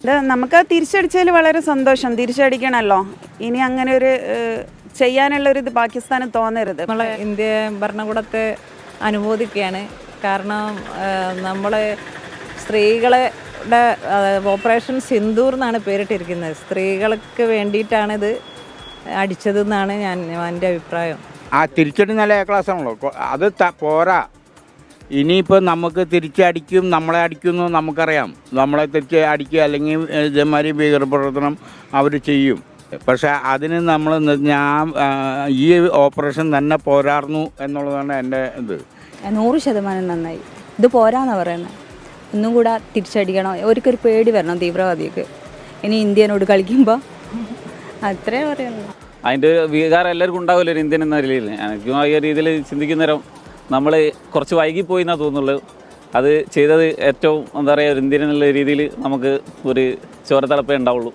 ഇത് നമുക്ക് തിരിച്ചടിച്ചതിൽ വളരെ സന്തോഷം. തിരിച്ചടിക്കണമല്ലോ. ഇനി അങ്ങനെ ഒരു ചെയ്യാനുള്ളൊരിത് പാകിസ്ഥാന് തോന്നരുത്. നമ്മളെ ഇന്ത്യ ഭരണകൂടത്തെ അനുമോദിക്കുകയാണ്. കാരണം നമ്മൾ സ്ത്രീകളുടെ ഓപ്പറേഷൻ സിന്ദൂർ എന്നാണ് പേരിട്ടിരിക്കുന്നത്. സ്ത്രീകൾക്ക് വേണ്ടിയിട്ടാണിത് അടിച്ചതെന്നാണ് എൻ്റെ അഭിപ്രായം. ആ തിരിച്ചടി നല്ല ക്ലാസ്സാണല്ലോ, അത് പോരാ. ഇനിയിപ്പോൾ നമുക്ക് തിരിച്ചടിക്കും, നമ്മളെ അടിക്കുമെന്ന് നമുക്കറിയാം. നമ്മളെ തിരിച്ച് അടിക്കുക അല്ലെങ്കിൽ ഇതേമാതിരി ഭീകരപ്രവർത്തനം അവർ ചെയ്യും. പക്ഷേ അതിന് നമ്മൾ ഈ ഓപ്പറേഷൻ തന്നെ പോരാർന്നു എന്നുള്ളതാണ് എൻ്റെ ഇത്. 100% നന്നായി. ഇത് പോരാന്നാണ് പറയുന്നത്. ഒന്നും കൂടെ തിരിച്ചടിക്കണം. ഒരിക്കൽ പേടി വരണം തീവ്രവാദിക്ക് ഇനി ഇന്ത്യനോട് കളിക്കുമ്പോൾ. അത്രേ പറയുള്ളൂ. അതിൻ്റെ ഒരു വികാരം എല്ലാവർക്കും ഉണ്ടാവില്ല ഒരു ഇന്ത്യൻ എന്ന നിലയിൽ. എനിക്കും ആ രീതിയിൽ ചിന്തിക്കുന്നേരം നമ്മൾ കുറച്ച് വൈകിപ്പോയി എന്നാണ് തോന്നുള്ളൂ. അത് ചെയ്തത് ഏറ്റവും എന്താ പറയുക ഒരു ഇന്ത്യൻ എന്നുള്ള രീതിയിൽ നമുക്ക് ഒരു ചോരത്തിളപ്പേ ഉണ്ടാവുള്ളൂ.